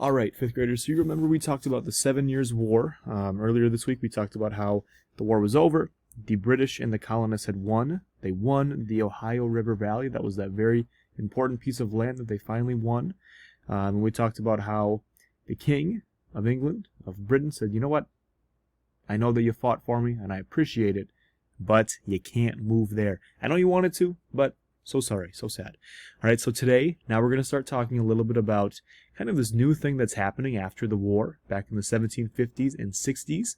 All right, fifth graders, so you remember we talked about the 7 Years' War. Earlier this week we talked about how the war was over. The British and the colonists had won. They won the Ohio River Valley. That was that very important piece of land that they finally won. And we talked about how the King of England, of Britain, said, you know what? I know that you fought for me, and I appreciate it, but you can't move there. I know you wanted to, but so sorry, so sad. All right, so today, now we're going to start talking a little bit about kind of this new thing that's happening after the war, back in the 1750s and 60s,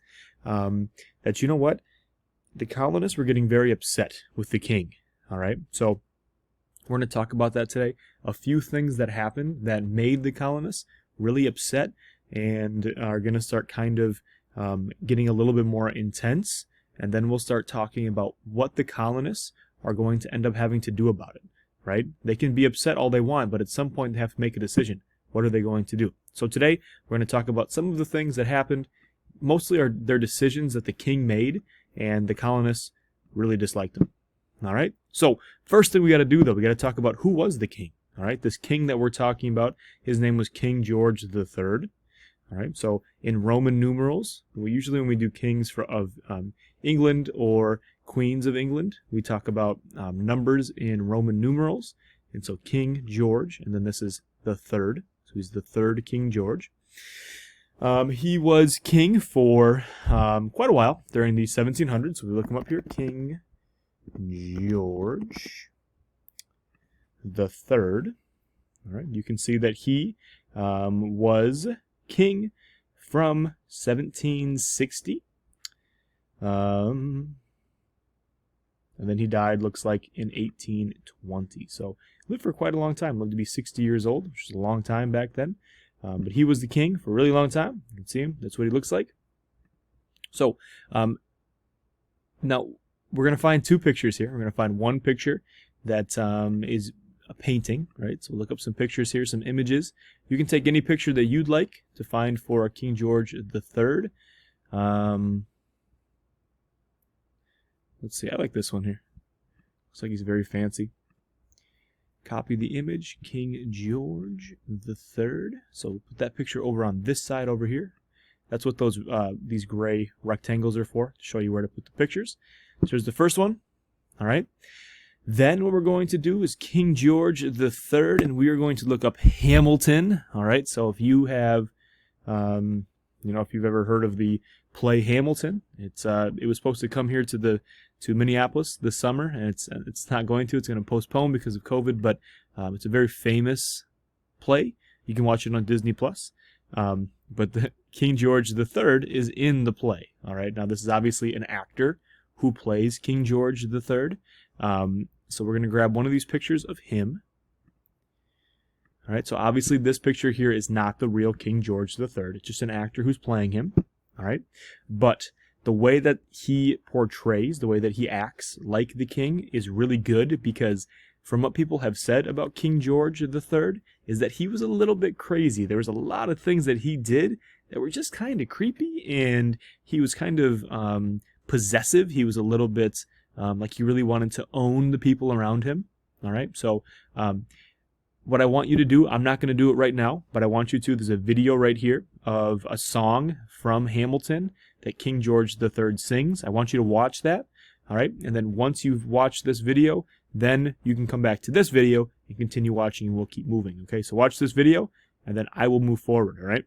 that, you know what? The colonists were getting very upset with the king, all right? So we're going to talk about that today. A few things that happened that made the colonists really upset and are going to start kind of getting a little bit more intense, and then we'll start talking about what the colonists are going to end up having to do about it, right? They can be upset all they want, but at some point they have to make a decision. What are they going to do? So today we're going to talk about some of the things that happened. Mostly are their decisions that the king made, and the colonists really disliked them. All right? So first thing we got to do, though, we got to talk about who was the king. All right? This king that we're talking about, his name was King George III. All right? So in Roman numerals, usually when we do kings of England or queens of England, we talk about numbers in Roman numerals. And so King George, and then this is the third. So he's the third King George. He was king for quite a while during the 1700s. So we look him up here. King George the Third. All right, you can see that he was king from 1760. And then he died, looks like, in 1820. So lived for quite a long time. Lived to be 60 years old, which is a long time back then. But he was the king for a really long time. You can see him. That's what he looks like. So now we're going to find two pictures here. We're going to find one picture that is a painting, right? So we'll look up some pictures here, some images. You can take any picture that you'd like to find for King George III. Let's see, I like this one here. Looks like he's very fancy. Copy the image, King George III. So put that picture over on this side over here. That's what these gray rectangles are for, to show you where to put the pictures. So here's the first one. All right. Then what we're going to do is King George III, and we are going to look up Hamilton. All right. So if you have, if you've ever heard of the play Hamilton, it was supposed to come here to Minneapolis this summer, and it's not going to. It's going to postpone because of COVID, but it's a very famous play. You can watch it on Disney Plus. But the King George III is in the play. All right. Now this is obviously an actor who plays King George III. So we're going to grab one of these pictures of him. All right. So obviously this picture here is not the real King George III. It's just an actor who's playing him. All right. But the way that he portrays, the way that he acts like the king is really good, because from what people have said about King George III is that he was a little bit crazy. There was a lot of things that he did that were just kind of creepy, and he was kind of possessive. He was a little bit like he really wanted to own the people around him. All right. So what I want you to do, I'm not going to do it right now, but I want you to, there's a video right here of a song from Hamilton that King George III sings. I want you to watch that, all right? And then once you've watched this video, then you can come back to this video and continue watching, and we'll keep moving, okay? So watch this video, and then I will move forward, all right?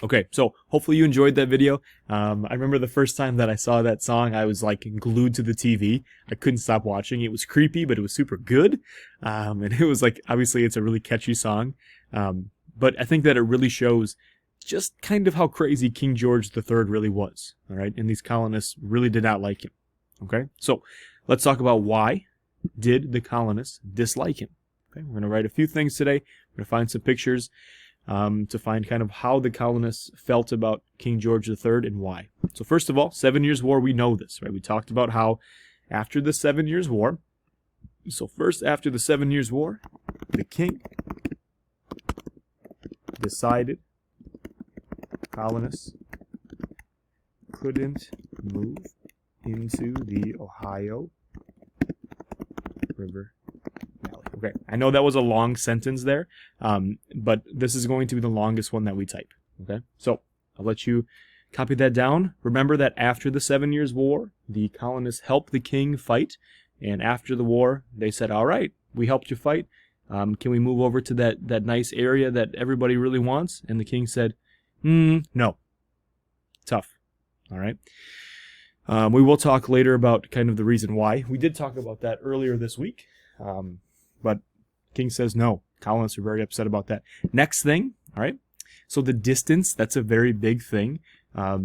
Okay, so hopefully you enjoyed that video. I remember the first time that I saw that song, I was like glued to the TV. I couldn't stop watching. It was creepy, but it was super good. And it was like, obviously it's a really catchy song. But I think that it really shows just kind of how crazy King George III really was. All right, and these colonists really did not like him. Okay, so let's talk about why did the colonists dislike him. Okay, we're going to write a few things today. We're going to find some pictures to find kind of how the colonists felt about King George III and why. So first of all, 7 Years' War, we know this, right? We talked about how after the 7 Years' War, so first after the 7 Years' War, the king decided colonists couldn't move into the Ohio River Valley. Okay, I know that was a long sentence there, but this is going to be the longest one that we type. Okay, so I'll let you copy that down. Remember that after the 7 Years' War, the colonists helped the king fight, and after the war, they said, all right, we helped you fight. Can we move over to that nice area that everybody really wants? And the king said, no. Tough. All right. We will talk later about kind of the reason why. We did talk about that earlier this week, but king says no. Colonists are very upset about that. Next thing, all right. So the distance, that's a very big thing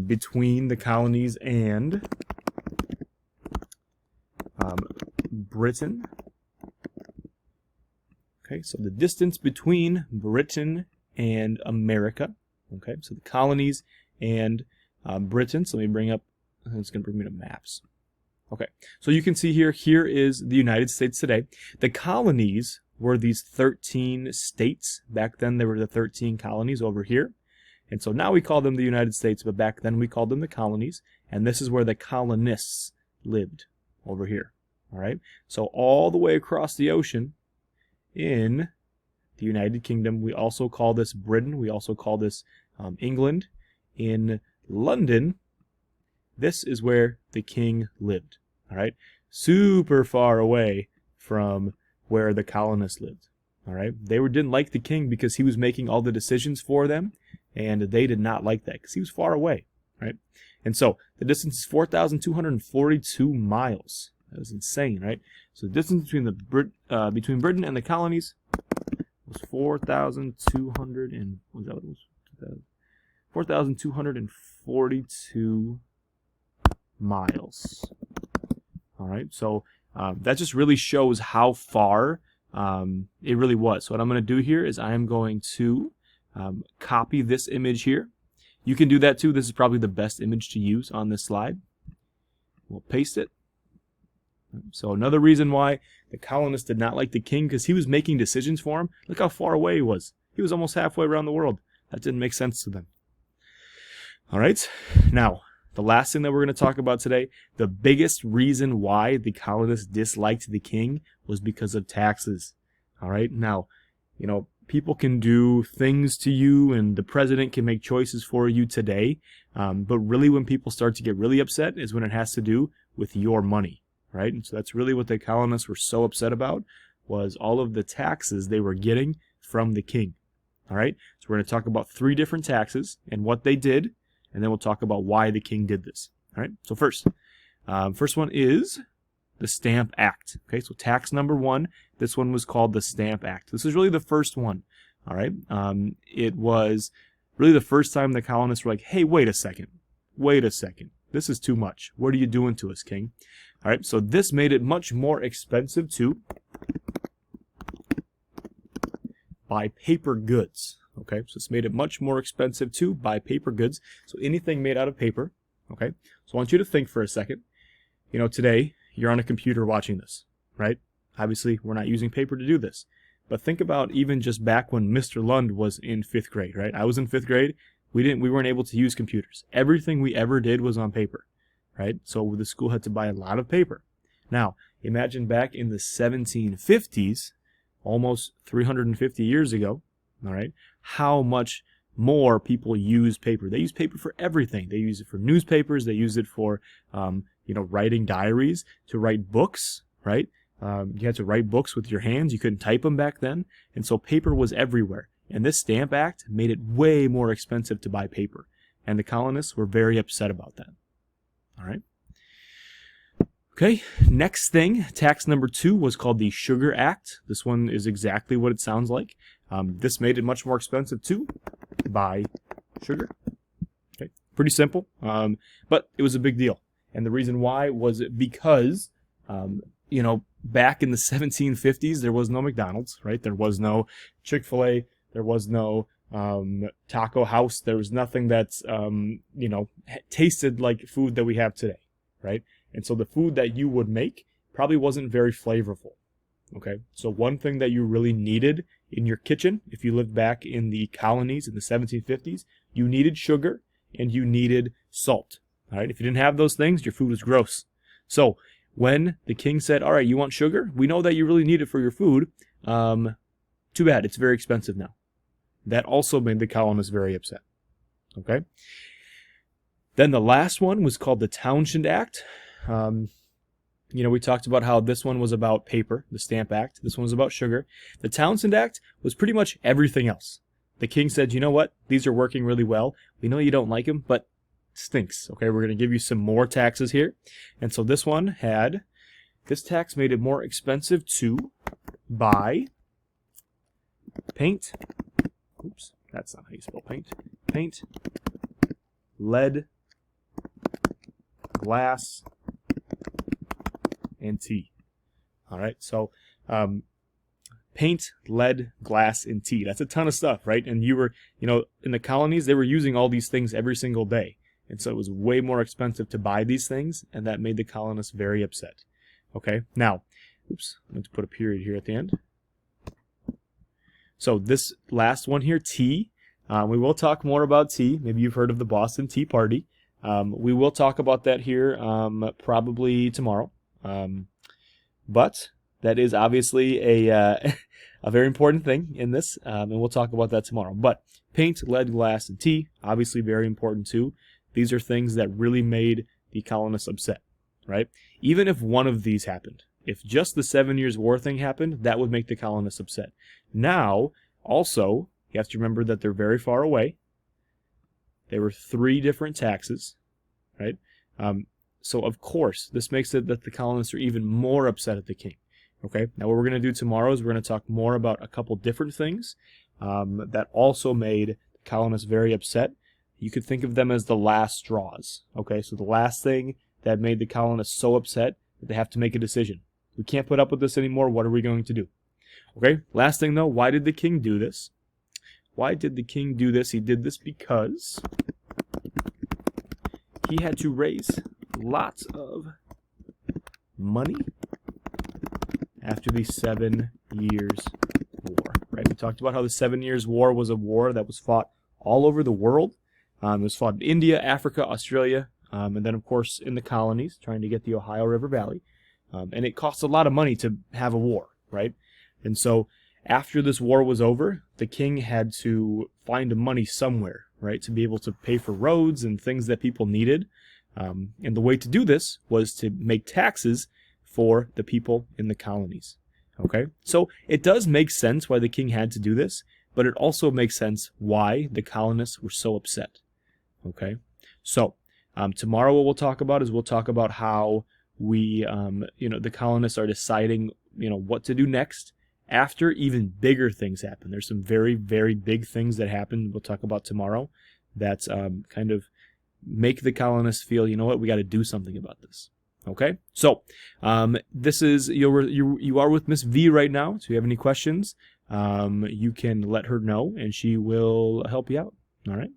between the colonies and Britain. Okay, so the distance between Britain and America. Okay, so the colonies and Britain. So let me bring up, it's going to bring me to maps. Okay, so you can see here is the United States today. The colonies were these 13 states. Back then, there were the 13 colonies over here. And so now we call them the United States, but back then we called them the colonies. And this is where the colonists lived, over here. All right, so all the way across the ocean in the United Kingdom, we also call this Britain. We also call this England. In London, this is where the king lived. All right, super far away from where the colonists lived. All right, they didn't like the king because he was making all the decisions for them, and they did not like that because he was far away. Right, and so the distance is 4,242 miles. That was insane, right? So the distance between between Britain and the colonies was 4,242 miles. All right, so that just really shows how far it really was. So what I'm going to do here is I am going to copy this image here. You can do that too. This is probably the best image to use on this slide. We'll paste it. So another reason why the colonists did not like the king, because he was making decisions for him. Look how far away he was. He was almost halfway around the world. That didn't make sense to them. All right, now the last thing that we're going to talk about today, the biggest reason why the colonists disliked the king was because of taxes. All right, now, people can do things to you and the president can make choices for you today, but really when people start to get really upset is when it has to do with your money. Right? And so that's really what the colonists were so upset about, was all of the taxes they were getting from the king. All right? So we're going to talk about 3 different taxes and what they did, and then we'll talk about why the king did this. All right? So first one is the Stamp Act. Okay, so tax number 1, this one was called the Stamp Act. This is really the first one. All right? It was really the first time the colonists were like, hey, wait a second. This is too much. What are you doing to us, king? All right, so this made it much more expensive to buy paper goods. Okay, so this made it much more expensive to buy paper goods. So anything made out of paper. Okay, so I want you to think for a second. Today you're on a computer watching this, right? Obviously, we're not using paper to do this. But think about even just back when Mr. Lund was in 5th grade, right? I was in 5th grade. We weren't able to use computers. Everything we ever did was on paper. Right? So the school had to buy a lot of paper. Now, imagine back in the 1750s, almost 350 years ago, all right, how much more people use paper. They use paper for everything. They use it for newspapers. They use it for, writing diaries, to write books, right? You had to write books with your hands. You couldn't type them back then. And so paper was everywhere. And this Stamp Act made it way more expensive to buy paper. And the colonists were very upset about that. All right. Okay, next thing, tax number 2 was called the Sugar Act. This one is exactly what it sounds like. This made it much more expensive to buy sugar. Okay, pretty simple, but it was a big deal. And the reason why was because, back in the 1750s, there was no McDonald's, right? There was no Chick-fil-A. There was no taco house. There was nothing that's, tasted like food that we have today, right? And so the food that you would make probably wasn't very flavorful, okay? So one thing that you really needed in your kitchen, if you lived back in the colonies in the 1750s, you needed sugar and you needed salt, all right? If you didn't have those things, your food was gross. So when the king said, all right, you want sugar? We know that you really need it for your food. Too bad, it's very expensive now. That also made the colonists very upset. Okay? Then the last one was called the Townshend Act. We talked about how this one was about paper, the Stamp Act. This one was about sugar. The Townshend Act was pretty much everything else. The king said, you know what? These are working really well. We know you don't like them, but it stinks. Okay, we're going to give you some more taxes here. And so this one had, this tax made it more expensive to buy paint. Oops, that's not how you spell paint. Paint, lead, glass, and tea. All right, so paint, lead, glass, and tea. That's a ton of stuff, right? And you were, in the colonies, they were using all these things every single day. And so it was way more expensive to buy these things, and that made the colonists very upset. Okay, now, oops, I'm going to put a period here at the end. So this last one here, tea, we will talk more about tea. Maybe you've heard of the Boston Tea Party. We will talk about that here probably tomorrow. But that is obviously a very important thing in this, and we'll talk about that tomorrow. But paint, lead, glass, and tea, obviously very important too. These are things that really made the colonists upset, right? Even if one of these happened, if just the 7 Years' War thing happened, that would make the colonists upset. Now, also, you have to remember that they're very far away. There were 3 different taxes, right? So, of course, this makes it that the colonists are even more upset at the king. Okay, now what we're going to do tomorrow is we're going to talk more about a couple different things that also made the colonists very upset. You could think of them as the last straws. Okay, so the last thing that made the colonists so upset that they have to make a decision. We can't put up with this anymore. What are we going to do? Okay, last thing though, why did the king do this? Why did the king do this? He did this because he had to raise lots of money after the 7 Years' War. Right? We talked about how the 7 Years' War was a war that was fought all over the world. It was fought in India, Africa, Australia, and then of course in the colonies, trying to get the Ohio River Valley. And it cost a lot of money to have a war, right? And so after this war was over, the king had to find money somewhere, right, to be able to pay for roads and things that people needed. And the way to do this was to make taxes for the people in the colonies. Okay, so it does make sense why the king had to do this, but it also makes sense why the colonists were so upset. Okay, so tomorrow what we'll talk about is how we, the colonists are deciding, what to do next after even bigger things happen. There's some very, very big things that happen. We'll talk about tomorrow that kind of make the colonists feel, you know what, we got to do something about this. Okay, so this is you are with Miss V right now. So if you have any questions, you can let her know, and she will help you out. All right.